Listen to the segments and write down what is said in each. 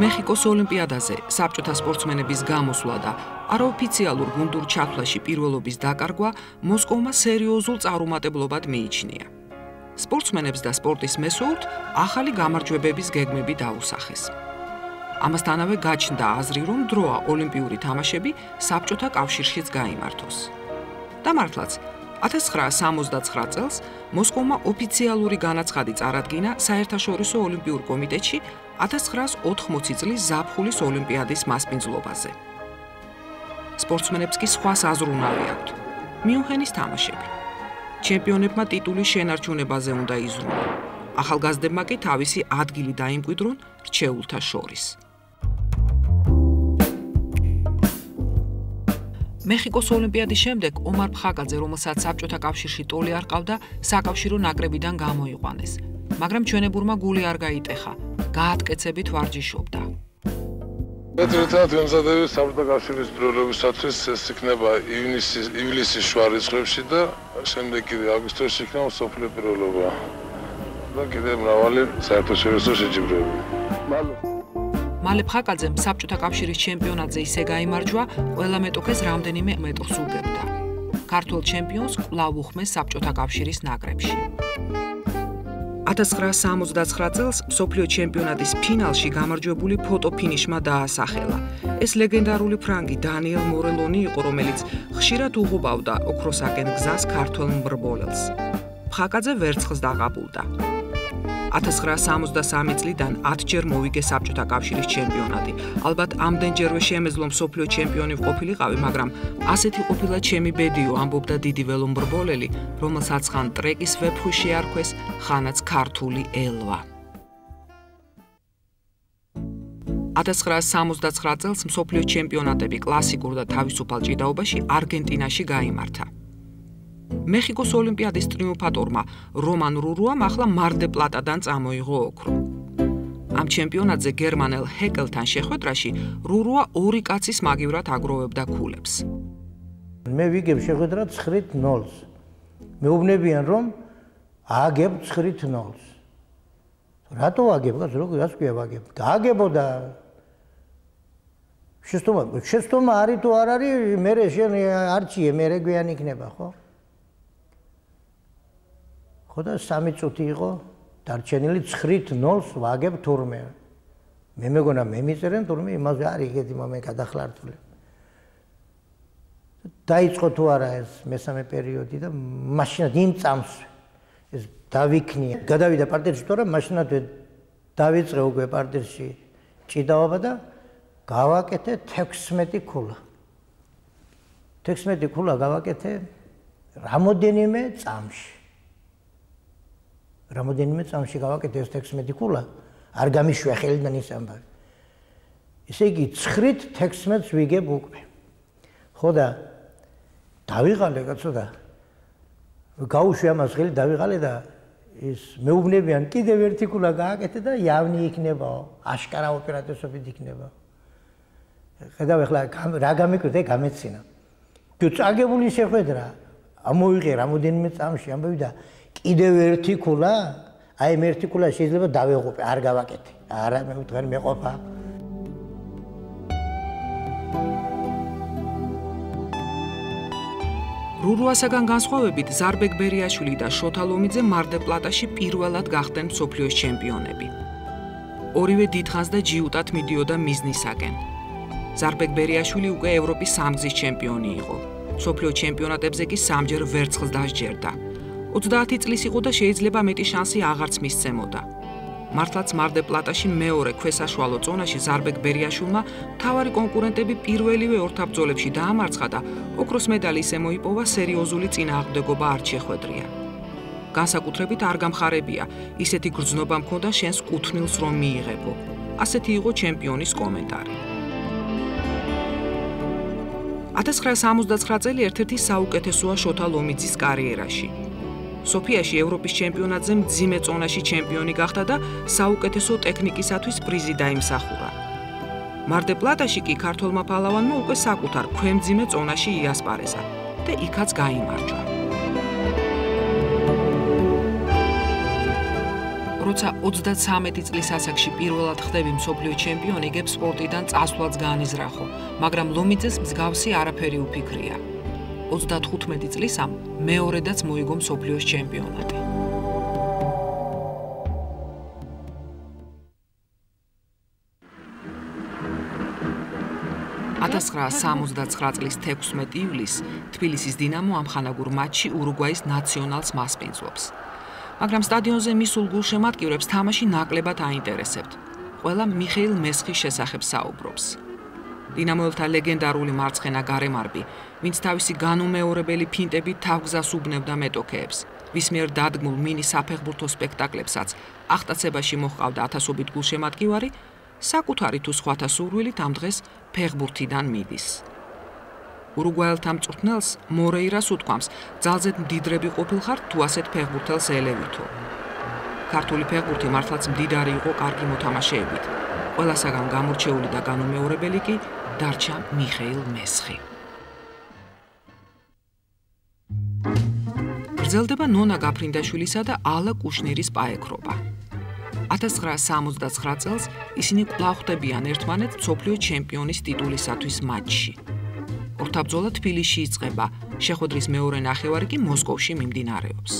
მეხიკოს ოლიმპიადაზე საბჭოთა სპორტსმენების გამოსვლა და არაოფიციალურ გუნდურ ჩათვლაში პირველობის დაკარგვა მოსკოვმა სერიოზულ წარუმატებლობად მიიჩნია. სპორტსმენებს და სპორტის მესვეურთ ახალი გამარჯვებების გეგმები დაუსახეს. ამასთანავე გაჩნდა აზრი, რომ დროა ოლიმპიური თამაშები საბჭოთა კავშირშიც გაიმართოს. და მართლაც 1969 წელს მოსკოვმა ოფიციალური განაცხადი წარადგინა საერთაშორისო ოლიმპიურ კომიტეტში 1980 წლის ზაფხულის ოლიმპიადის მასპინძლობაზე. სპორტსმენებს კი სხვა საზრუნავი აქვთ. მიუნხენის თამაშები. ჩემპიონებმა ტიტულის შენარჩუნებაზე უნდა იზრუნონ. ახალგაზრდებმა კი თავისი ადგილი დაიმკვიდრონ რჩეულთა შორის. მეხიკოს ოლიმპიადის შემდეგ ომარ ფხაკაძე, რომელსაც საბჭოთა კავშირში ტოლი არ ყავდა, საკავშირო ნაკრებიდან გამოიყვანეს. მაგრამ ჩვენებურმა გული არ გაიტეხა. გაატკეცებით ვარჯიშობდა. ერთად ვემზადები საბჭოთა კავშირის პირველობისათვის, ეს იქნება ივლისის შუა რიცხვებში და შემდეგ კიდე აგვისტოში იქნება მსოფლიო პირველობა. და კიდე მრავალი საერთაშორისო შეჯიბრებები. მალე ფხაკაძემ საბჭოთა კავშირის ჩემპიონატზე ისე გაიმარჯვა, ყველა მეტოქეს რამდენიმე მეტრს უგებდა. ქართველ ჩემპიონს კვლავ უხმეს საბჭოთა კავშირის ნაკრებში. 1969 წელს მსოფლიო ჩემპიონატის ფინალში გამარჯვებული ფოტოფინიშმა დაასახელა. ეს ლეგენდარული ფრანგი დანიელ მორელონი იყო, რომელიც ხშირად უღობავდა ოქროსაკენ გზას ქართველ მრბოლელს. ფხაკაძე ვერცხლს დაღაბულდა. 1973 წლიდან 10ჯერ მოვიგე საბჭოთა კავშირის ჩემპიონატი. ალბათ ამდენჯერვე შემეძლო მსოფლიო ჩემპიონი ვყოფილიყავი, მაგრამ ასეთი ყოფილა ჩემი ბედიო, ამბობდა დიდი ველო მრბოლელი, რომელსაც ხან ტრეკის ვეფხვი შეარქვეს, ხანაც ქართული ელვა. 1979 წელს მსოფლიო ჩემპიონატები კლასიკურ და თავისუფალ ჭიდაობაში არგენტინაში გაიმართა. მეხიკოს ოლიმპიადის ტრიუმფატორმა რომან რურუამ ახლა მარ დე პლატადან წამოიღო ოქრო. ამ ჩემპიონატზე გერმანელ ჰეკელთან შეხვედრაში რურუა ორი კაცის მაგივრად აგროვებდა ქულებს. მე ვიგებ შეხვედრა 9-0-ს. მეუბნებიან რომ ააგებ 9-0-ს. რატო ააგებ? რას ქვია ვაგებ? გააგებოდა. შეცდომა არის თუ არ არის, მე შენ არჩიე, მე რეგვიანი იქნება, ხო? ხო და 3 წუთი იყო დარჩენილი 9-0-ს ვაგებ თურმე. მე მეგონა მე მიწერენ თურმე იმაზე არის ეგეთი მომენტი გადახლართული. დაიწყო თუ არა ეს მესამე პერიოდი და მაშინად იმ წამს ეს დავიქნია. გადავიდა პარტერში თორემ მაშინათვე დავიწყე უკვე პარტერში ჭიდაობა და გავაკეთე 16 ქულა. 16 ქულა გავაკეთე რამოდენიმე წამში. რამოდენიმე წამში გავაკეთე ეს 16 ქულა, არ გამიშვია ხელიდან ის ამბავი. ესე იგი 9-16-ს ვიგებ უკვე. ხო და დავიღალე კაცო და გაუშვი ამას ხელი დავიღალე და ის მეუბნებიან კიდევ ერთი ქულა გააკეთე და იავნი იქნებაო, აშკარა ოპერატესობით იქნება. ხედავ ახლა რა გამიკვირდა, გამეცინა. თუ წაგებული შეხვედრა, ამოვიღე რამოდენიმე წამში ამბავი და კიდევ ერთი ქულა, აი მე ერთი ქულა შეიძლება დავეღუპე, არ გავაკეთე. არა, მე ვთქვენ მეყოფა. რურუასაგან განსხვავებით, ზარბეგ ბერიაშვილი და შოთა ლომიძე მარ დე პლატაში პირველად გახდნენ მსოფლიოს ჩემპიონები. ორივე დიდხანს და ჯიუტად მიდიოდა მიზნისაკენ. ზარბეგ ბერიაშვილი უკვე ევროპის სამგზის ჩემპიონი იყო. მსოფლიო ჩემპიონატებზე კი 3ჯერ ვერცხლს დასჯერდა. 30 წლის იყო და შეიძლება მეტი შანსი აღარც მისცემოდა. მართლაც მარ დე პლატაში მეორე ქვესაშუალო ზონაში ზარბეგ ბერიაშვილმა მთავარი კონკურენტები პირველივე ორთაბრძოლებში დაამარცხა და ოქროს მედალი ისე მოიპოვა, სერიოზული წინააღმდეგობა არ შეხვედრია. განსაკუთრებით არ გამხარებია, ისეთი გრძნობა მქონდა შენს კუთვნილს რომ მიიღებო. ასეთი იყო ჩემპიონის კომენტარი. 1979 წელი ერთ-ერთი საუკეთესოა შოთა ლომიძის კარიერაში. სოფიაში ევროპის ჩემპიონატზე მძიმე წონაში ჩემპიონი გახდა და საუკეთესო ტექნიკისათვის პრიზი დაიმსახურა. მარ დე პლატაში კი ქართველმა პალავანმა უკვე საკუთარ ქვემძიმე წონაში იასპარეზა და იქაც გაიმარჯვა. როცა 33 წლის ასაკში პირველად ხდები მსოფლიო ჩემპიონი, იგებ სპორტიდან წასვლაც გაანიზრახო, მაგრამ ლომიძეს მსგავსი არაფერი უფიქრია. 35 წლისამ მეორედაც მოიგო მსოფლიოს ჩემპიონატი. $1969 წლის 16 ივლისს თბილისის დინამო ამხანაგურ მატჩში ურუგვაის ნაციონალს მასპინძლობს. მაგრამ სტადიონზე მისულ გულშემატკივრებს თამაში ნაკლებად აინტერესებთ. ყველა მიხეილ მესხის შესახებ საუბრობს. დინამოელთა ლეგენდარული მარცხენა გარემარბი, ვინც თავისი განუმეორებელი ფინტებით თავგზას უბნევდა მეტოქეებს, ვის მიერ დადგმულ მინი საფეხბურთო სპექტაკლებსაც ახტაცებაში მოჰყავდა ათასობით გულშემატკივარი, საკუთარი თუ სხვათა სურვილით ამ დღეს ფეხბურთიდან მიდის. ურუგვაელთა მწვრთნელს მორეირას უთქვამს, ძალზედ მდიდრები ყოფილხარ თუ ასეთ ფეხბურთელს ელევითო. ქართული ფეხბურთი მართლაც მდიდარი იყო კარგი მოთამაშეებით. ყველასაგან გამორჩეული და განუმეორებელი კი დარჩა მიხეილ მესხი. გრძელდება ნონა გაფრინდაშვილისა და ალა კუშნირის პაექრობა. 1969 წელს ისინი კვლავ ხვდებიან ერთმანეთს მსოფლიო ჩემპიონის ტიტულისათვის მატჩში. ორთაბრძოლა თბილისში იწყება, შეხვედრის მეორე ნახევარი კი მოსკოვში მიმდინარეობს.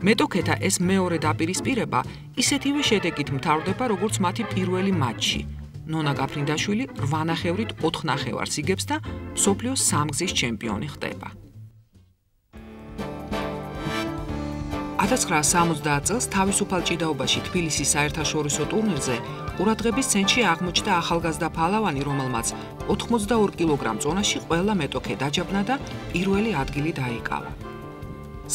მეტოქეთა ეს მეორე დაპირისპირება ისეთივე შედეგით მთავრდება, როგორც მათი პირველი მატჩი. ნონა გაფრინდაშვილი 8 ნახევრით 4 ნახევარს იგებს და მსოფლიოს სამგზის ჩემპიონი ხდება. 1970 წელს თავისუფალ ჭიდაობაში თბილისის საერთაშორისო ტურნირზე ყურადღების ცენტრში აღმოჩნდა ახალგაზრდა ფალავანი, რომელმაც 82 კილოგრამ წონაში ყველა მეტოქე დაჯაბნა და პირველი ადგილი დაიკავა.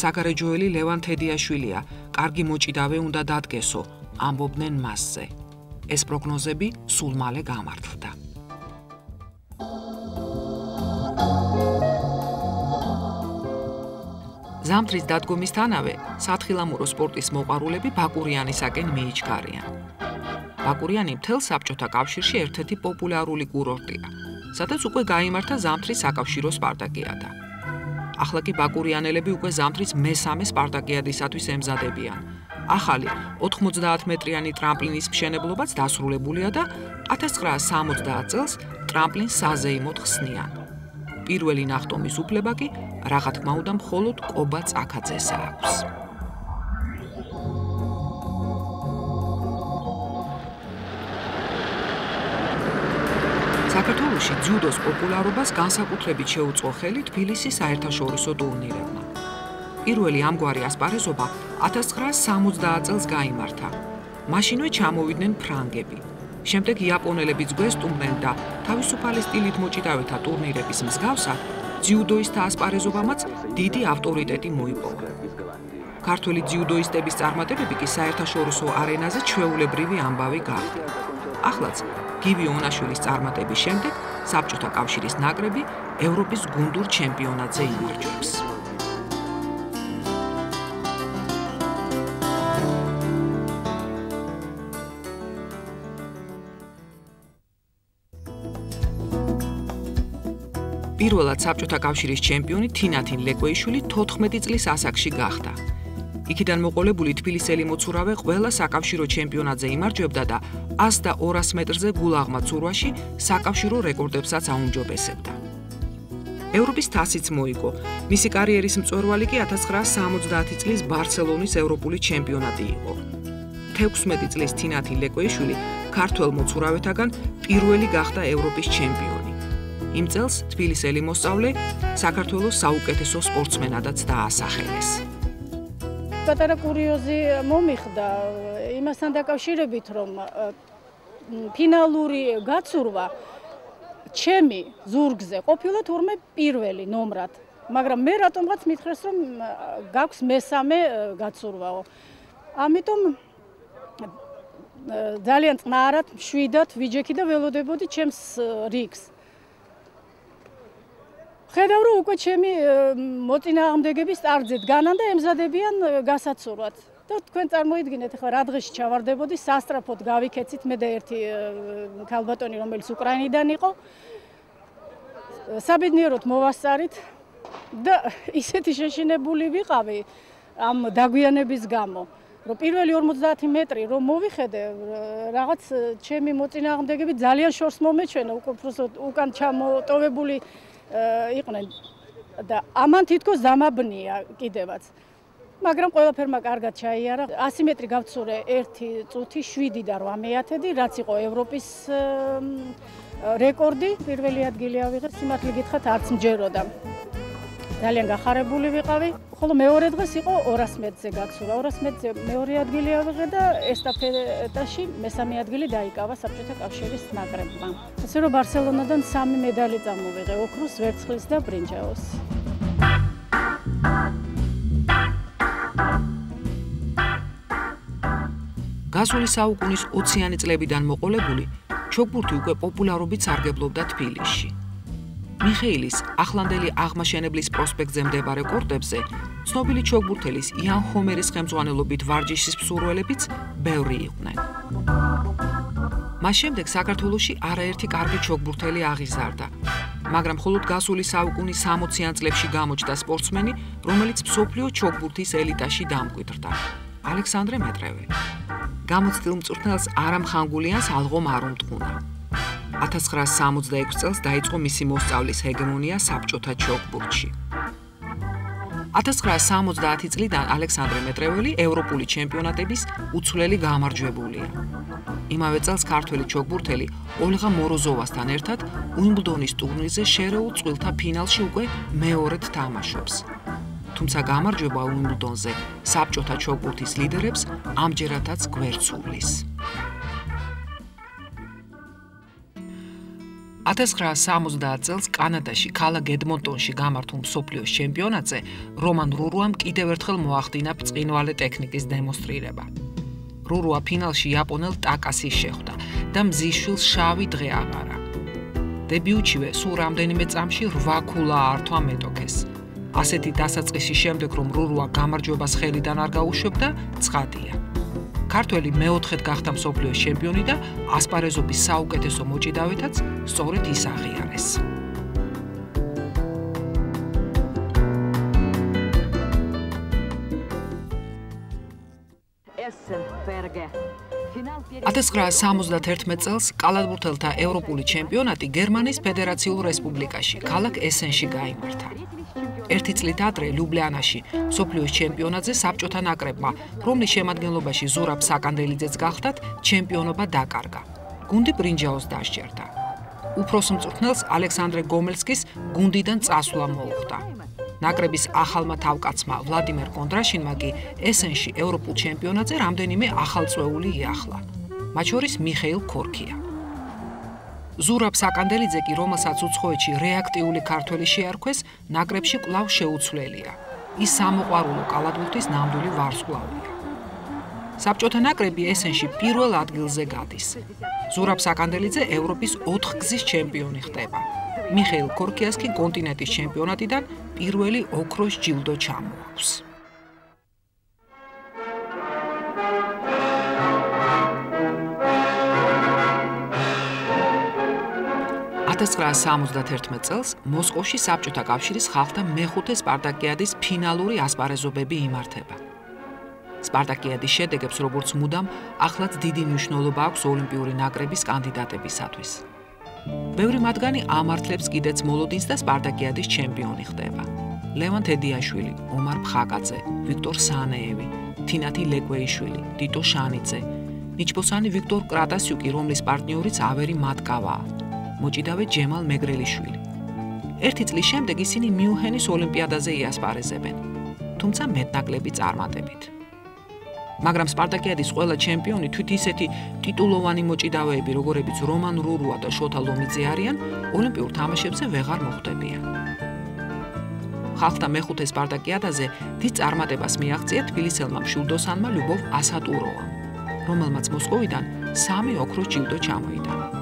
საგარეჯოელი ლევან თედიაშვილია, კარგი მოჭიდავე უნდა დადგესო, ამბობდნენ მასზე. ეს პროგნოზები სულ მალე გამართლდა. ზამთრის დადგომისთანავე სათხილამურო სპორტის მოყვარულები ბაკურიანისაკენ მიიჩქარიან. ბაკურიანი მთელ საბჭოთა კავშირში ერთ-ერთი პოპულარული კურორტია, სადაც უკვე გაიმართა ზამთრის საკავშირო სპარტაკიადა. ახლა კი ბაკურიანელები უკვე ზამთრის მესამე სპარტაკიადისათვის ემზადებიან. ახალი 90 მეტრიანი ტრამპლინის მშენებლობაც დასრულებულია და 1970 წელს ტრამპლინს საზეიმოდ ხსნიან. პირველი ნახტომის უფლება კი რა თქმა უნდა მხოლოდ კობა წაქაძეს აქვს. საქართველოში ძიუდოს პოპულარობას განსაკუთრებით შეუწყო ხელი თბილისის საერთაშორისო ტურნირებმა. პირველი ამგვარი ასპარეზობა 1970 წელს გაიმართა. მაშინვე ჩამოვიდნენ ფრანგები. შემდეგ იაპონელებიც გვესტუმრნენ და თავისუფალი სტილით მოჭიდავეთა ტურნირების მსგავსად ძიუდოისტთა ასპარეზობამაც დიდი ავტორიტეტი მოიპოვა. ქართველი ძიუდოისტების წარმატებები კი საერთაშორისო არენაზე ჩვეულებრივი ამბავი გახდა. ახლაც გივი ონაშვილის წარმატების შემდეგ საბჭოთა კავშირის ნაკრები ევროპის გუნდურ ჩემპიონატზე იმარჯვებს. პირველად საბჭოთა კავშირის ჩემპიონი თინათინ ლეკვეიშვილი 14 წლის ასაკში გახდა. იქიდან მოყოლებული თბილისელი მოცურავე ყველა საკავშირო ჩემპიონატზე იმარჯვებდა და 100 და 200 მეტრზე გულაღმა ცურვაში საკავშირო რეკორდებსაც აუმჯობესებდა. ევროპის თასიც მოიგო. მისი კარიერის მწვერვალი კი 1970 წლის ბარსელონის ევროპული ჩემპიონატი იყო. 16 წლის თინათინ ლეკვეიშვილი ქართველ მოცურავეთაგან პირველი გახდა ევროპის ჩემპიონი. იმ წელს თბილისელი მოსწავლე საქართველოს საუკეთესო სპორტსმენადაც დაასახელეს. პატარა კურიოზი მომიხდა იმასთან დაკავშირებით, რომ ფინალური გაცურვა ჩემი ზურგზე ყოფილა თურმე პირველი ნომრად, მაგრამ მე რატომღაც მითხრეს, რომ გაქვს მესამე გაცურვაო. ამიტომ ძალიან წყნარად მშვიდად ვიჯექი და ველოდებოდი ჩემს რიგს. ხედავ რომ უკვე ჩემი მოწინააღმდეგები სტარტზე დგანან და ემზადებიან გასაცურვად. და თქვენ წარმოიდგინეთ, ახლა რა დღეში ჩავარდებოდი, სასტრაფოდ გავიქეცით მე და ერთი ქალბატონი, რომელიც უკრაინიდან იყო. საბედნიეროდ მოვასწარით და ისეთი შეშინებული ვიყავი ამ დაგვიანების გამო, რომ პირველი 50 მეტრი რომ მოვიხედე, რაღაც ჩემი მოწინააღმდეგები ძალიან შორს მომეჩვენა, უკან ჩამოტოვებული იყვნენ და ამან თითქოს დამაბნია კიდევაც. მაგრამ ყველაფერმა კარგად ჩაიარა. 100 მეტრი გავცურე 1 წუთი 7-დან 8 მეათედი, რაც იყო ევროპის რეკორდი. პირველი ადგილი ავიღე, სიმართლე გითხრათ, არც მჯეროდა. ძალიან გახარებული ვიყავი. ხოლო მეორე დღეს იყო 200 მეტრზე გაცურა. 200 მეტრზე მეორე ადგილი ავიღე და ესტაფეტაში მესამე ადგილი დაიკავა საბჭოთა კავშირის ნაკრებმა. ასე რომ ბარსელონადან 3 მედალი წამოვიღე: ოქროს, ვერცხლის და ბრინჯაოს. გასული საუკუნის 20-იანი წლებიდან მოყოლებული, ჩოგბურთი უკვე პოპულარობით სარგებლობდა თბილისში. მიხეილის ახლანდელი აღმაშენებლის პროსპექტზე მდებარე კორტებზე ცნობილი ჩოგბურთელის იან ჰომერის ხელმძღვანელობით ვარჯიშის მსურველებიც ბევრი იყვნენ. მას შემდეგ საქართველოში არაერთი კარგი ჩოგბურთელი აღიზარდა, მაგრამ მხოლოდ გასული საუკუნის 60-იან წლებში გამოჩნდა სპორტსმენი, რომელიც მსოფლიო ჩოგბურთის ელიტაში დამკვიდრდა. ალექსანდრე მეტრეველი. გამოცდილ მწვრთნელს არამ ხანგულიანს ალღომ არ უმტყუნა. 1966 წელს დაიწყო მისი მოსწავლის ჰეგემონია საბჭოთა ჩოგბურთში. 1970 წლიდან ალექსანდრე მეტრეველი ევროპული ჩემპიონატების უცვლელი გამარჯვებულია. იმავე წელს ქართველი ჩოგბურთელი ოლღა მოროზოვასთან ერთად უიმბლდონის ტურნირზე შერეულ წყვილთა ფინალში უკვე მეორედ თამაშობს. თუმცა გამარჯვება უიმბლდონზე საბჭოთა ჩოგბურთის ლიდერებს ამჯერადაც გვერდს უვლის. 1970 წელს კანადაში ქალაქ ედმონტონში გამართულ მსოფლიოს ჩემპიონატზე რომან რურუამ კიდევ ერთხელ მოახდინა ბრწყინვალე ტექნიკის დემონსტრირება. რურუა ფინალში იაპონელ ტაკასის შეხვდა და მზისშვილს შავი დღე აღარა. დებიუტშივე სულ რამდენიმე წამში 8 ქულა ართვა მეტოქეს. ასეთი დასაწყისის შემდეგ, რომ რურუა გამარჯვებას ხელიდან არ გაუშვებდა, ცხადია. ქართველი მეოთხედ გახდა მსოფლიოს ჩემპიონი და ასპარეზობის საუკეთესო მოჭიდავეთაც სწორედ ის აღიარეს. $1971 წელს კალათბურთელთა ევროპული ჩემპიონატი გერმანიის ფედერაციულ რესპუბლიკაში, ქალაქ ესენში გაიმართა. ერთი წლით ადრე ლიუბლიანაში მსოფლიოს ჩემპიონატზე საბჭოთა ნაკრებმა, რომლის შემადგენლობაში ზურაბ საკანდელიძეც გახდათ, ჩემპიონობა დაკარგა. გუნდი ბრინჯაოს დასჯერდა. უფროს მწვრთნელს ალექსანდრე გომელსკის გუნდიდან წასვლა მოუხდა. ნაკრების ახალმა თავკაცმა ვლადიმერ კონდრაშინმა კი ესენში ევროპულ ჩემპიონატზე რამდენიმე ახალწვეული იახლა. მათ შორის მიხეილ ქორქია. ზურაბ საკანდელიძე კი, რომელსაც უცხოეთში რეაქტიული ქართველი შეარქვეს, ნაკრებში კვლავ შეუცვლელია. ის სამოყვარულო კალათბურთის ნამდვილი ვარსკვლავია. საბჭოთა ნაკრები ესენში პირველ ადგილზე გადის. ზურაბ საკანდელიძე ევროპის 4 გზის ჩემპიონი ხდება. მიხეილ ქორქიას კი კონტინენტის ჩემპიონატიდან პირველი ოქროს ჯილდო ჩამოაქვს. 1971 წელს მოსკოვში საბჭოთა კავშირის ხალხთა მეხუთე სპარტაკიადის ფინალური ასპარეზობები იმართება. სპარტაკიადის შედეგებს, როგორც მუდამ, ახლაც დიდი მნიშვნელობა აქვს ოლიმპიური ნაკრების კანდიდატებისათვის. ბევრი მათგანი ამართლებს კიდეც მოლოდინს და სპარტაკიადის ჩემპიონი ხდება. ლევან თედიაშვილი, ომარ ფხაკაძე, ვიქტორ სანეევი, თინათი ლეკვეიშვილი, ტიტო შანიძე, ნიჩბოსანი ვიქტორ კრატასიუკი, რომლის პარტნიორიც ავერი მატკავაა. მოჭიდავე ჯემალ მეგრელიშვილი. ერთი წლის შემდეგ ისინი მიუნხენის ოლიმპიადაზე იასპარეზებენ, თუმცა მეტნაკლები წარმატებით. მაგრამ სპარტაკიადის ყველა ჩემპიონი თვით ისეთი ტიტულოვანი მოჭიდავეები, როგორებიც რომან რურუა და შოთა ლომიძე არიან, ოლიმპიურ თამაშებზე ვეღარ მოხვდებიან. ხალხთა მეხუთე სპარტაკიადაზე დიდ წარმატებას მიაღწია თბილისელმა მშვილდოსანმა ლიუბოვ ასატუროვამ, რომელმაც მოსკოვიდან 3 ოქროს ჯილდო ჩამოიტანა.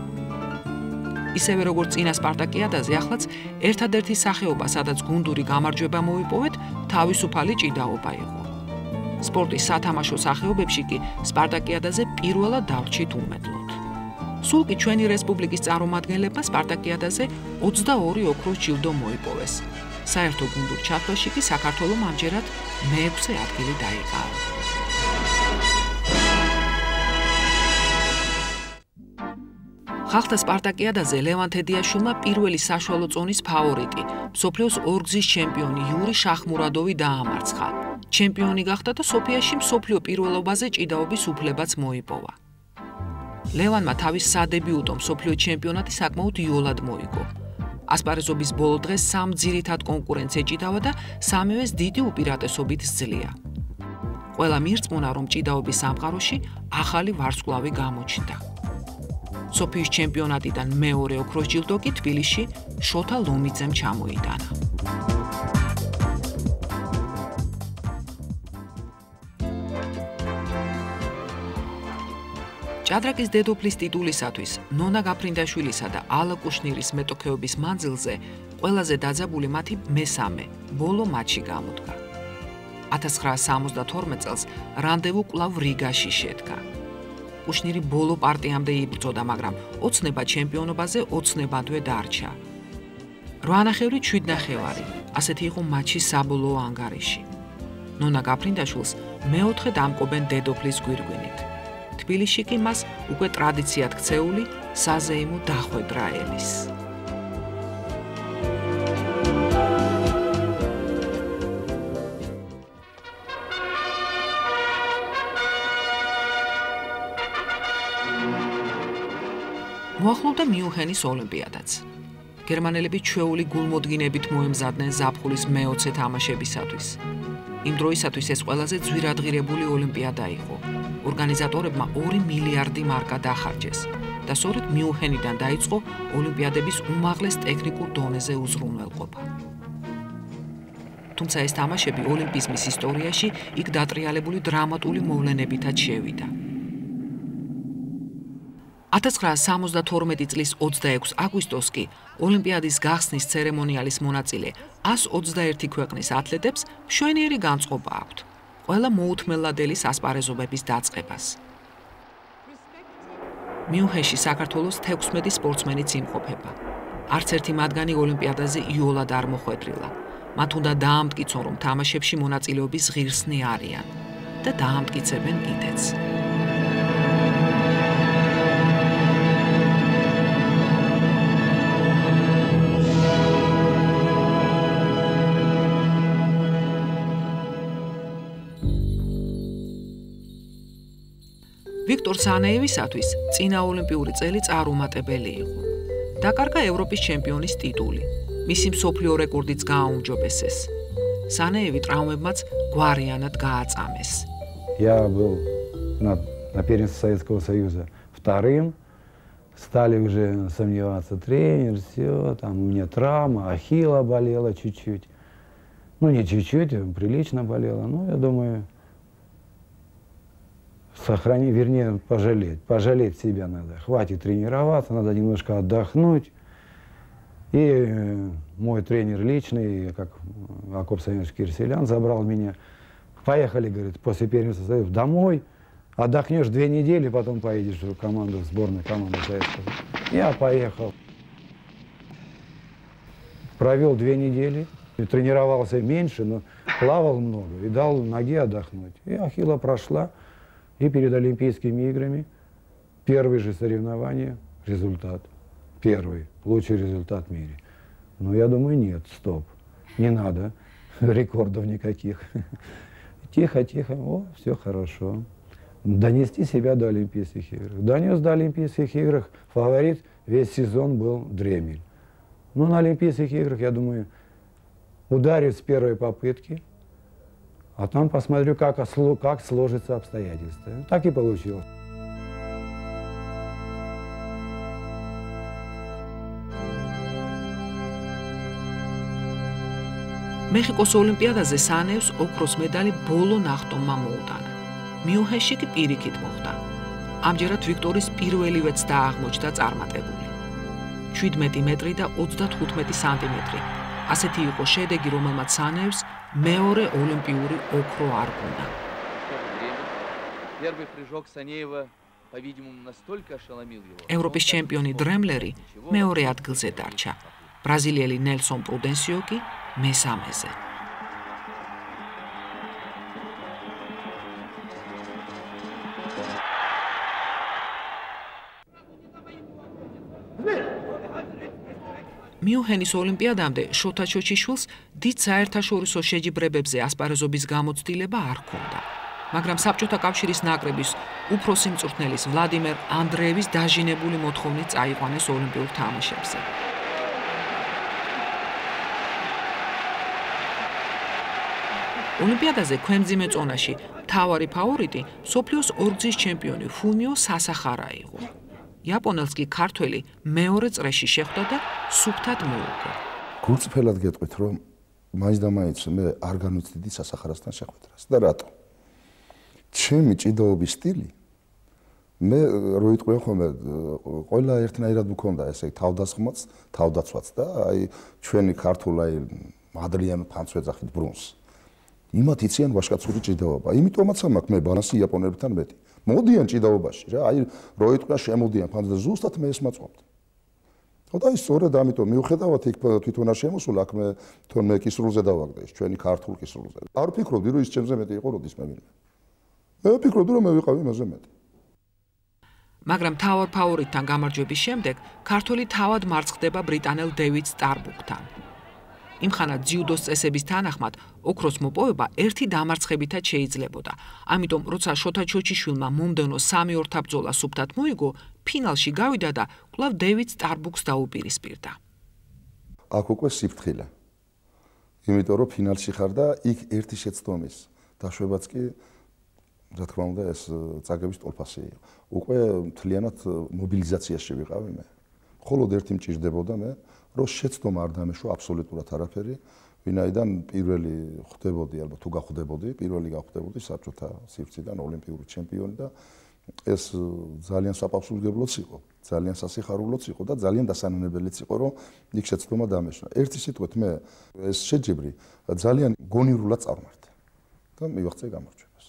ისევე როგორც წინა სპარტაკიადაზე, ახლაც ერთადერთი სახეობა, სადაც გუნდური გამარჯვება მოიპოვეთ, თავისუფალი ჭიდაობა იყო. სპორტის სათამაშო სახეობებში კი სპარტაკიადაზე პირველად დავრჩით უმედლოდ. სულ კი ჩვენი რესპუბლიკის წარმომადგენლებმა სპარტაკიადაზე 22 ოქროს ჯილდო მოიპოვეს. საერთო გუნდურ ჩათვლაში კი საქართველომ ამჯერად მე-6 ადგილი დაიკავა. ხალხთა სპარტაკიადაზე ლევან თედიაშვილმა პირველი საშუალო წონის ფავორიტი, მსოფლიოს ორგზის ჩემპიონი იური შახმურადოვი დაამარცხა. ჩემპიონი გახდა და სოფიაში მსოფლიო პირველობაზე ჭიდაობის უფლებაც მოიპოვა. ლევანმა თავის სადებიუტო მსოფლიო ჩემპიონატი საკმაოდ იოლად მოიგო. ასპარეზობის ბოლო დღეს სამ ძირითად კონკურენტს ეჭიდავა და სამივეს დიდი უპირატესობით სძლია. ყველა მირწმუნა, რომ ჭიდაობის სამყაროში ახალი ვარსკვლავი გამოჩნდა. სოფიის ჩემპიონატიდან მეორე ოქროს ჯილდო კი თბილისში შოთა ლომიძემ ჩამოიტანა. ჭადრაკის დედოფლის ტიტულისათვის ნონა გაფრინდაშვილისა და ალა კუშნირის მეტოქეობის მანძილზე ყველაზე დაძაბული მათი მესამე ბოლო მატჩი გამოდგა. 1972 წელს რანდევუ კვლავ რიგაში შედგა. კუშნირი ბოლო პარტიამდე იბრძოდა, მაგრამ ოცნება ჩემპიონობაზე ოცნებადვე დარჩა. 8-7 ასეთი იყო მატჩის საბოლოო ანგარიში. ნონა გაფრინდაშვილს მეოთხე დამკობენ დედოფლის გვირგვინით. თბილისში კი მას უკვე ტრადიციად ქცეული საზეიმო დახვედრა ელის. მოახლოვდა მიუნხენის ოლიმპიადაც. გერმანელები ჩვეული გულმოდგინებით მოემზადნენ ზაფხულის მე-20 თამაშებისათვის. იმ დროისათვის ეს ყველაზე ძვირადღირებული ოლიმპიადა იყო. ორგანიზატორებმა 2 მილიარდი მარკა დახარჯეს და სწორედ მიუნხენიდან დაიწყო ოლიმპიადების უმაღლეს ტექნიკურ დონეზე უზრუნველყოფა. თუმცა ეს თამაშები ოლიმპიზმის ისტორიაში იქ დატრიალებული დრამატული მოვლენებითაც შევიდა. 1972 წლის 26 აგვისტოს კი ოლიმპიადის გახსნის ცერემონიალის მონაწილე 121 ქვეყნის ათლეტებს მშვენიერი განწყობა აქვთ. ყველა მოუთმელადელის ასპარეზობების დაწყებას. მიუნხენში საქართველოს 16 სპორტსმენიც იმყოფება. არც ერთი მათგანი ოლიმპიადაზე იოლად არ მოხვედრილა. მათ უნდა დაამტკიცონ, რომ თამაშებში მონაწილეობის ღირსნი არიან და დაამტკიცებენ კიდეც. ვიქტორ სანეევისათვის წინა ოლიმპიური წელი წარუმატებელი იყო. დაკარგა ევროპის ჩემპიონის ტიტული. მისი მსოფლიო რეკორდიც გააუმჯობესეს. სანეევი ტრავმებმაც გვარიანად გააწამეს. Я был на первенстве Советского Союза вторым. Стали уже сомневаться тренер, все, там у меня травма, ахилла болела чуть-чуть. Ну, не чуть-чуть, прилично болела. Ну, я думаю, пожалеть себя надо. Хватит тренироваться, надо немножко отдохнуть. И мой тренер личный, как Акоп Самирович Кирселян, забрал меня. Поехали, говорит, после первенства Союза домой, отдохнешь 2 недели, потом поедешь в команду, в сборную команду Советского. Я поехал. Провел 2 недели, тренировался меньше, но плавал много и дал ноге отдохнуть. И ахилла прошла. И перед Олимпийскими играми первые же соревнования, результат. Первый, лучший результат в мире. Но я думаю, нет, стоп, не надо рекордов никаких. Тихо, о, все хорошо. Донести себя до Олимпийских игр. Донес до Олимпийских игр, фаворит весь сезон был Дремель. Но на Олимпийских играх, я думаю, ударит с первой попытки. А там посмотрю, как сложатся обстоятельства. Так и получилось. მეხიკოს ოლიმპიადაზე სანეევს ოქროს медаლი ბოლო ნახტომმა მოუტანა. მიუნხენში კი პირიქით მოხდა. ამჯერად ვიქტორის პირველივეც დააღმოჩნდა წარმატებული. 17 მეტრი და 35 სანტიმეტრი. ასეთი იყო შედეგი, რომელმაც სანეევს მეორე ოლიმპიური ოქრო არ გუნა. ევროპის ჩემპიონი დრემლერი მეორე ადგილზე დარჩა. ბრაზილიელი ნელსონ პრუდენსიო კი მესამეზე. მიუნხენის ოლიმპიადამდე შოთა ჩოჩიშვილს დიდ საერთაშორისო შეჯიბრებებზე ასპარეზობის გამოცდილება არ ჰქონდა. მაგრამ საბჭოთა კავშირის ნაკრების უფროსი მწვრთნელის ვლადიმერ ანდრეევის დაჟინებული მოთხოვნით წაიყვანეს ოლიმპიურ თამაშებზე. ოლიმპიადაზე ქვემძიმე წონაში მთავარი ფავორიტი მსოფლიოს ორგზის ჩემპიონი ფუმიო სასახარა იყო. იაპონელს კი ქართველი მეორე წრეში შეხვდა და სუფთად მოუგო. გულწრფელად გეტყვით, რომ მაინც და მაინც მე არ განვიცდიდი სასახარასთან შეხვედრას და რატო? ჩემი ჭიდაობის სტილი მე რო იტყვიან ხოლმე ყველა ერთნაირად მქონდა ესე თავდასხმაც, თავდაცვაც და აი ჩვენი ქართულ აი მადლიან ფანს ვეძახით ბრუნს. იმათ იციან ვაჟკაცური ჭიდაობა. იმიტომაც მაქვს მე ბალანსი იაპონელებთან მეტი. მოდიან ჭიდაობაში რა, აი რო იტყვიან შემოდიან ფანს და ზუსტად მე ეს მაწყობთ. ხო და ის სწორედ ამიტომ მიუხედავად იქ თვითონ არ შემოსულა აქ მე თვითონ მე კისრულზე დავაგდე ის ჩვენი ქართულ კისრულზე. არ ვფიქრობდი რომ ის ჩემზე მეტი იყო როდის მე ვინმე. მე ვფიქრობდი რომ მე ვიყავი იმაზე მეტი. მაგრამ თავარ ფავორიტთან გამარჯვების შემდეგ ქართველი თავად მარცხდება ბრიტანელ დევიდ სტარბუკთან. იმხანად ძიუდოს წესების თანახმად ოქროს მოპოვება ერთი დამარცხებითაც შეიძლებოდა. ამიტომ როცა შოთა ჩოჩიშვილმა მომდევნო 3 ორთა ბრძოლა სუფთად მოიგო, ფინალში გავიდა და კვლავ დევიდ სტარბუკს დაუპირისპირდა. აქ უკვე სიფრთხილე. იმიტომ რომ ფინალში ხარ და იქ ერთი შეცდომის დაშვებაც კი რა თქმა უნდა ეს წაგების ტოლფასი იყო. უკვე მთლიანად მობილიზაციაში ვიყავი მე. მხოლოდ ერთი მჭირდებოდა მე რომ შეცდომა არ დამეშვა აბსოლუტურად არაფერი, ვინაიდან პირველი ხვდებოდი, ალბათ თუ გახვდებოდი, პირველი გახვდებოდი საბჭოთა სივრციდან ოლიმპიური ჩემპიონი და ეს ძალიან საპასუხებლოც იყო, ძალიან სასიხარულოც იყო და ძალიან დასანანებელიც იყო, რომ იქ შეცდომა დამეშვა. ერთი სიტყვით მე ეს შეჯიბრი ძალიან გონივრულად წარმართა და მივაღწე გამარჯვებას.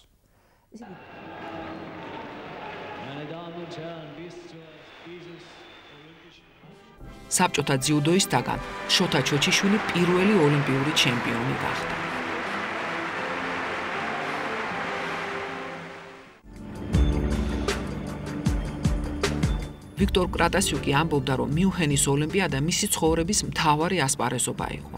საბჭოთა ძიუდოისტაგან შოთა ჩოჩიშვილი პირველი ოლიმპიური ჩემპიონი გახდა. ვიქტორ კრატასიუკი ამბობდა, რომ მიუნხენის ოლიმპიადა მისი ცხოვრების მთავარი ასპარეზობა იყო.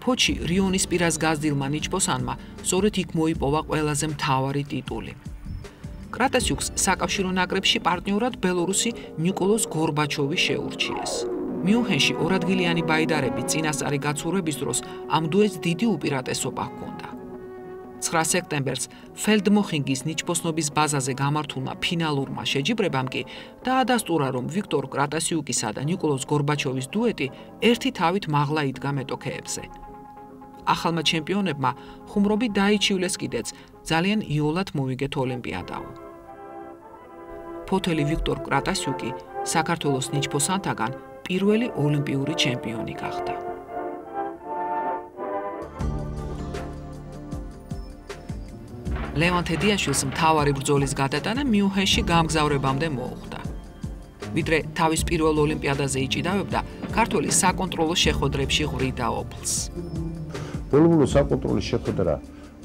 ფოჩი რიონის პირას გაზრდილმა ნიჩბოსანმა სწორედ იქ მოიპოვა ყველაზე მთავარი ტიტული. კრატასიუკს საკავშირო ნაკრებში პარტნიორად ბელორუსი ნიკოლოზ გორბაჩოვი შეურჩიეს. მიუნხენში ორადგილიანი ბაიდარები წინასწარი გაცურების დროს ამ დუეტს დიდი უპირატესობა ჰქონდა. 9 სექტემბერს ფელდმოხინგის ნიჩბოსნობის ბაზაზე გამართულმა ფინალურმა შეჯიბრებამ კი დაადასტურა, რომ ვიქტორ კრატასიუკისა და ნიკოლოზ გორბაჩოვის დუეტი ერთი თავით მაღლა იდგა მეტოქეებზე. ახალმა ჩემპიონებმა ხუმრობი დაიჩივლეს კიდეც ძალიან იოლად მოვიგეთ ოლიმპიადაო. ფოთელი ვიქტორ კრატასიუკი საქართველოს ნიჩბოსანთაგან პირველი ოლიმპიური ჩემპიონი გახდა. ლევან თედიაშვილს მთავარი ბრძოლის გადატანა მიუნხენში გამგზავრებამდე მოუხდა. ვიდრე თავის პირველ ოლიმპიადაზე იჭიდავებდა, ქართველი საკონტროლო შეხვედრებში ღვრიდა ოფლს. ბოლო საკონტროლო შეხვედრა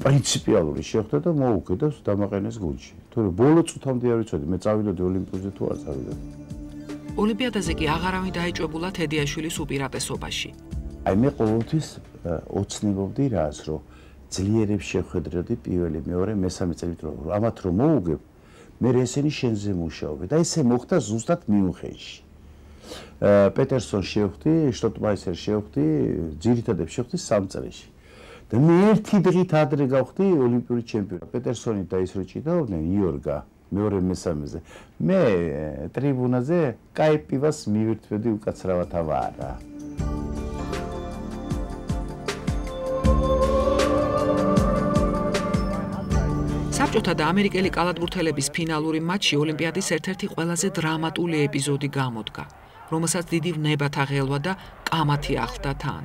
პრინციპიალური შეხვდა და მოუგდა დამაყენეს გუნდში. თორე ბოლო წუთამდე არ ვიცოდი მე წავიდოდი ოლიმპიადაზე თუ არ წავიდოდი. ოლიმპიადაზე კი აღარავინ დაიჭვებულა თედიაშვილის უპირატესობაში. აი მე ყოველთვის ოცნებობდი რას, რომ ძლიერებს შეხვედროდი პირველი, მეორე, მესამე წელით რომ ამათ რომ მოუგებ, მე ესენი შენზე მუშაობენ და ესე მოხდა ზუსტად მიუნხენში. პეტერსონ შევხვდი, შტოტმაისერ შევხვდი, ძირითადად შევხვდი 3 წელში. და მე ერთი დღით ადრე გავხდი ოლიმპიური ჩემპიონი. პეტერსონი და ის რო ჭიდაობდნენ იორგა მეორე მესამეზე. მე ტრიბუნაზე კაი პივას მივირთვედი უკაცრავად ავარა. საბჭოთა და ამერიკელი კალათბურთელების ფინალური მატჩი ოლიმპიადის ერთ-ერთი ყველაზე დრამატული ეპიზოდი გამოდგა, რომელსაც დიდი ვნებათ აღელვა და კამათი ახლდა თან.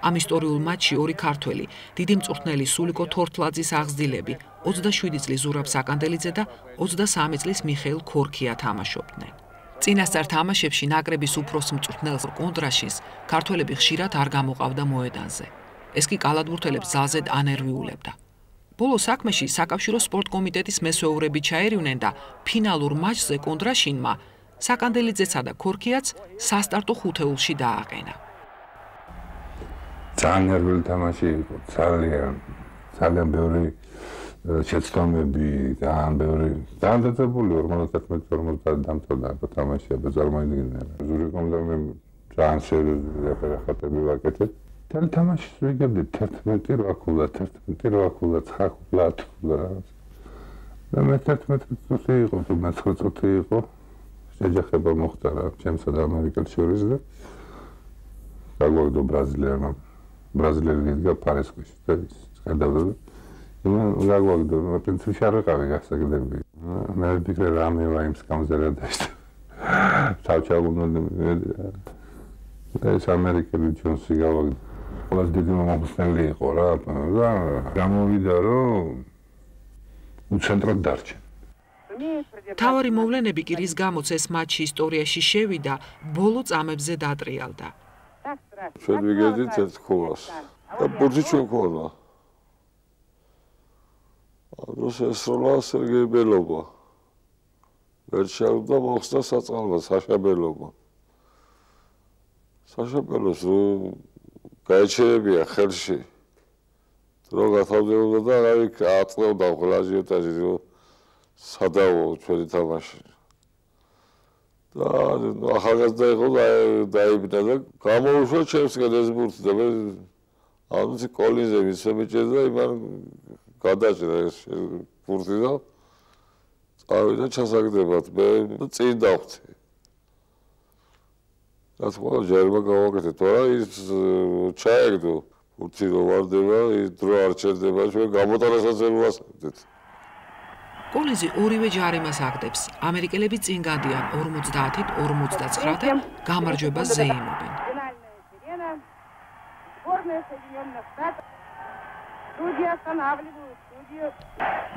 ამ ისტორიულ მატჩში ორი ქართველი, დიდი მწვრთნელი სულიკო თორთლაძის აღზრდილები, 27 წლის ზურაბ საკანდელიძე და 23 წლის მიხეილ ქორქია თამაშობდნენ. წინასწარ თამაშებში ნაკრების უფროს მწვრთნელს კონტრაშინს ქართველები ხშირად არ გამოყავდა მოედანზე. ეს კი კალათბურთელებს ძალზედ ანერვიულებდა. ბოლო საქმეში საკავშირო სპორტ კომიტეტის მესვეურები ჩაერივნენ და ფინალურ მატჩზე კონტრაშინმა საკანდელიძეცა და ქორქიაც სასტარტო ხუთეულში დააყენა. ძალიან ნერვული თამაში იყო, ძალიან ბევრი შეცდომები, ძალიან ბევრი დაძაბული 51-50 დამთავრდა თამაში, წარმოიდგინე. ზურიკომ და მე ძალიან სერიოზული ოპერაციები ვაკეთებ. თან თამაშს ვიგებდი 11 ქულა, 9 ქულა, 9 ქულა. და მე 11 წუთი იყო, თუ 9 წუთი იყო. შეჯახება მოხდა რა, ჩემსა და ამერიკელს შორის და გაგვაგდო ბრაზილიელი გიდგა პარესკოში და გადავდა. იმან გაგვაგდო, პრინციპში არ ვიყავი გასაგდები. მე ვფიქრე რამე ვაიმს გამზერადაშ. საჩაგუნო და ეს ამერიკელი ჯონსი გავაგდო. ყველას დიდი მომხსნელი იყო რა და გამოვიდა რომ უცენტრად დარჩა. თავარი მოვლენები კი რის გამოც ეს მატჩი ისტორიაში შევიდა, ბოლო წამებზე დატრიალდა. ჩვენ ვიგედით ერთ ქულას და ბურთი ჩვენ ქონა. როს ესროლა სერგეი ბელობა. ვერ შევდა მოხსნა საწყალმა საშა ბელობა. საშა ბელოს რომ გაეჩერებია ხელში. რო გათავდებოდა და არავინ აწევდა ხოლაზიოტაჟი რომ სადავო ჩვენი თამაში. და ახალგაზრდა იყო დაიბნა და გამოუშვა ჩემსგან ეს ბურთი და მე ამის კოლინზე მისმეჭე და იმან გადაჭრა ეს ბურთი და წავიდა ჩასაგდებად მე წინ დავხვდი. რა თქმა უნდა ჯერმა გავაკეთე თორე ის ჩაეგდო ბურთი რო ვარდება ის დრო არ ჩერდება ჩვენ გამოტანასაც ვერ ვასწრებდით. კოლინზი ორივე ჯარიმას აგდებს. ამერიკელები წინ გადიან 50-49 და გამარჯვებას ზეიმობენ.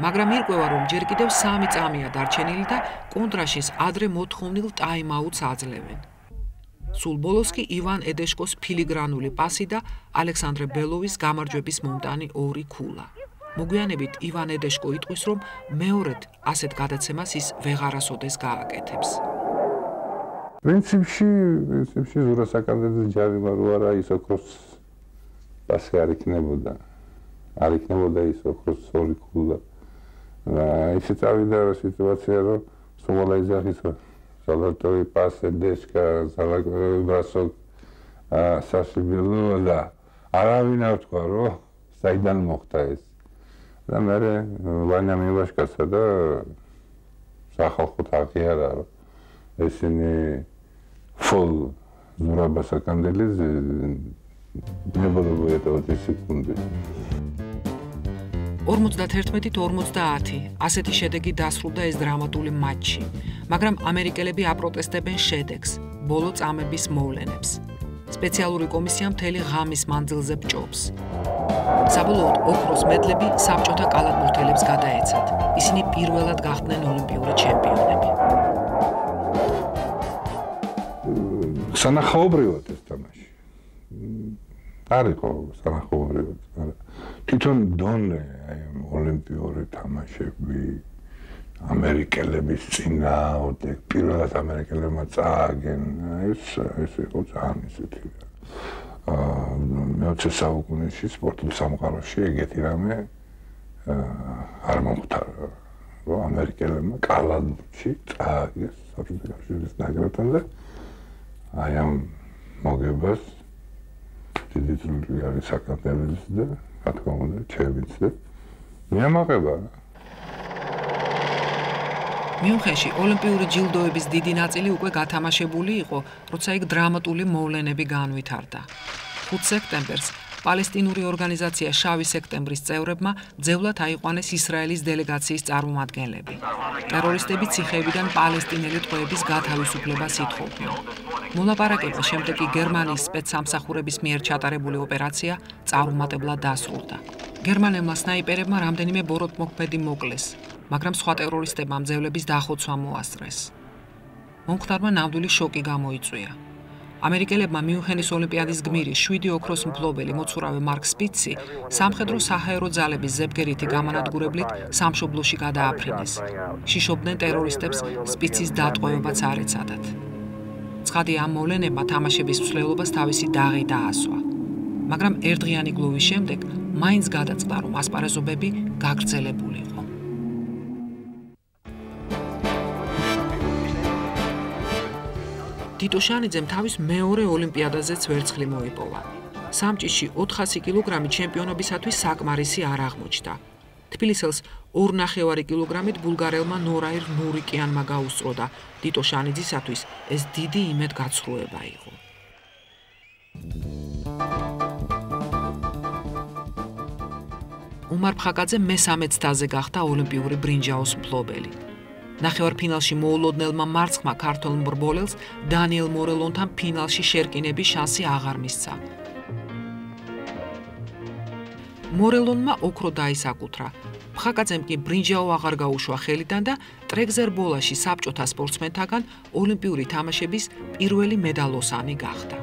მაგრამ ირკვევა რომ ჯერ კიდევ 3 წამია დარჩენილი და კონტრაშის ადრე მოთხოვნილ ტაიმაუტს აძლევენ. სულ ბოლოს კი ივან ედეშკოს ფილიგრანული პასი და ალექსანდრე ბელოვის გამარჯვების მომტანი 2 ქულა. მოგვიანებით ივან ედეშკო იტყვის, რომ მეორედ ასეთ გადაცემას ის ვეღარასოდეს გააკეთებს. პრინციპში ზურა საკანდელიძის ჯარიმა რო არა ის ოქროს პასი არ იქნებოდა. არ იქნებოდა ის ოქროს 2 ქულა. ისე წავიდა სიტუაცია, რომ სულ ეძახის ზალატოვი პასი ედეშკა, ზალატოვი ბრასო სასიბილო და არავინ არ თქვა, რომ საიდან მოხდა ეს. და მე ვანა მივაშკაცა და სახალხო აღიარა რომ ესენი ფულ ზურაბ საკანდელიძე ნებოდობოდა 20 სეკუნდი. 51-50 ასეთი შედეგი დასრულდა ეს დრამატული მატჩი, მაგრამ ამერიკელები აპროტესტებენ შედეგს, ბოლო წამების მოვლენებს. სპეციალური კომისია მთელი ღამის მანძილზე ბჭობს. საბოლოოდ ოქროს მედლები საბჭოთა კალათბურთელებს გადაეცათ. ისინი პირველად გახდნენ ოლიმპიური ჩემპიონები. სანახაობრივად ეს თამაში. არ იყო სანახაობრივად, მაგრამ თვითონ დონე ოლიმპიური თამაშები ამერიკელების წინააღმდეგ პირველად ამერიკელებმა წააგენ ეს იყო ძალიან ისეთი მე-20 საუკუნეში სპორტულ სამყაროში ეგეთი რამე არ მომხდარა რომ ამერიკელებმა კალათბურთში წააგეს საბჭოთა კავშირის ნაკრებთან და აი ამ მოგებას დიდი წვლილი არის საკანტელიძის და რა თქმა უნდა ჩემიც და მიამაყება. მიუნხენში ოლიმპიური ჯილდოების დიდი ნაწილი უკვე გათამაშებული იყო, როცა იქ დრამატული მოვლენები განვითარდა. 5 სექტემბერს პალესტინური ორგანიზაცია შავი სექტემბრის წევრებმა ძევლად აიყვანეს ისრაელის დელეგაციის წარმომადგენლები. ტერორისტები ციხეებიდან პალესტინელი ტყვეების გათავისუფლებას ითხოვდნენ. მოლაპარაკება შემდეგ კი გერმანიის სპეცსამსახურების მიერ ჩატარებული ოპერაცია წარუმატებლად დასრულდა. გერმანელმა სნაიპერებმა რამდენიმე ბოროტმოქმედი მოკლეს, მაგრამ სხვა ტერორისტებმა მძევლების დახოცვა მოასწრეს. მომხდარმა ნამდვილი შოკი გამოიწვია. ამერიკელებმა მიუნხენის ოლიმპიადის გმირი 7 ოქროს მფლობელი მოცურავე მარკ სპიცი სამხედრო საჰაერო ძალების ზებგერითი გამანადგურებლით სამშობლოში გადააფრინეს. შიშობდნენ ტერორისტებს სპიცის დატყვევებაც არ ეცადათ. ცხადია, ამ მოვლენებმა თამაშების მსვლელობას თავისი დაღი დაასვა. მაგრამ ერთდღიანი გლოვის შემდეგ მაინც გადაწყდა, რომ ასპარეზობები გაგრძელებულიყო. ტიტო შანიძემ თავის მეორე ოლიმპიადაზეც ვერცხლი მოიპოვა. სამჭისში 400 კილოგრამი ჩემპიონობისათვის საკმარისი არ აღმოჩნდა. თბილისელს 2,5 კილოგრამით ბულგარელმა ნორაირ ნურიკიანმა გაუსწრო და ტიტო შანიძისათვის ეს დიდი იმედგაცრუება იყო. უმარ ფხაკაძე მესამე ცდაზე გახდა ოლიმპიური ბრინჯაოს მფლობელი. ნახევარფინალში მოულოდნელმა მარცხმა ქართველ მრბოლელს დანიელ მორელონთან ფინალში შერკინების შანსი აღარ მისცა. მორელონმა ოქრო დაისაკუთრა. ფხაკაძემ კი ბრინჯაო აღარ გაუშვა ხელიდან და ტრეკზე რბოლაში საბჭოთა სპორტსმენთაგან ოლიმპიური თამაშების პირველი მედალოსანი გახდა.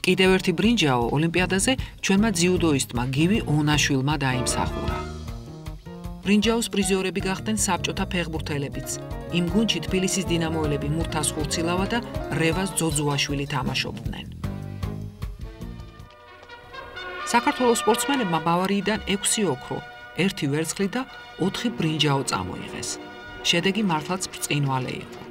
კიდევ ერთი ბრინჯაო ოლიმპიადაზე ჩვენმა ძიუდოისტმა გივი ონაშვილმა დაიმსახურა. ბრინჯაოს პრიზიორები გახდნენ საბჭოთა ფეხბურთელებიც. იმ გუნდში თბილისის დინამოელები მურთას ხურცილავა და რევაზ ძოძუაშვილი თამაშობდნენ. საქართველოს სპორტსმენებმა ბავარიიდან 6 ოქრო, 1 ვერცხლი და 4 ბრინჯაო წამოიღეს. შედეგი მართლაც ბრწყინვალე იყო.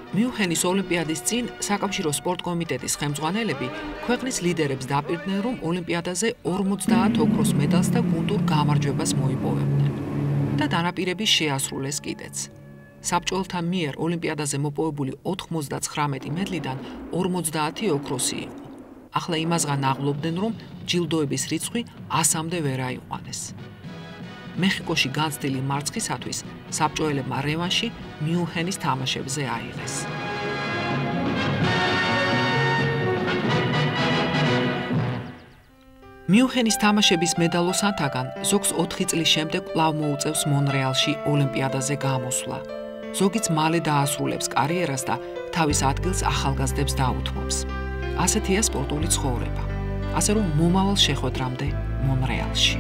მიუნხენის ოლიმპიადის წინ საკავშირო სპორტ კომიტეტის ხელმძღვანელები ქვეყნის ლიდერებს დაპირდნენ, რომ ოლიმპიადაზე 50 ოქროს მედალს და გუნდურ გამარჯვებას მოიპოვებდნენ და დანაპირები შეასრულეს კიდეც. საბჭოელთა მიერ ოლიმპიადაზე მოპოვებული 99 მედლიდან 50 ოქროსი იყო. ახლა იმასღან აღვლობდნენ, რომ ჯილდოების რიცხვი 100-მდე ვერ აიყვანეს. მეხიკოში განცდილი მარცხისათვის საბჭოელებმა რევანში მიუნხენის თამაშებზე აიღეს. მიუნხენის თამაშების მედალოსანთაგან ზოგს 4 წლის შემდეგ კვლავ მოუწევს მონრეალში ოლიმპიადაზე გამოსვლა. ზოგიც მალე დაასრულებს კარიერას და თავის ადგილს ახალგაზრდებს დაუთმობს. ასეთია სპორტული ცხოვრება. ასე რომ მომავალ შეხვედრამდე მონრეალში.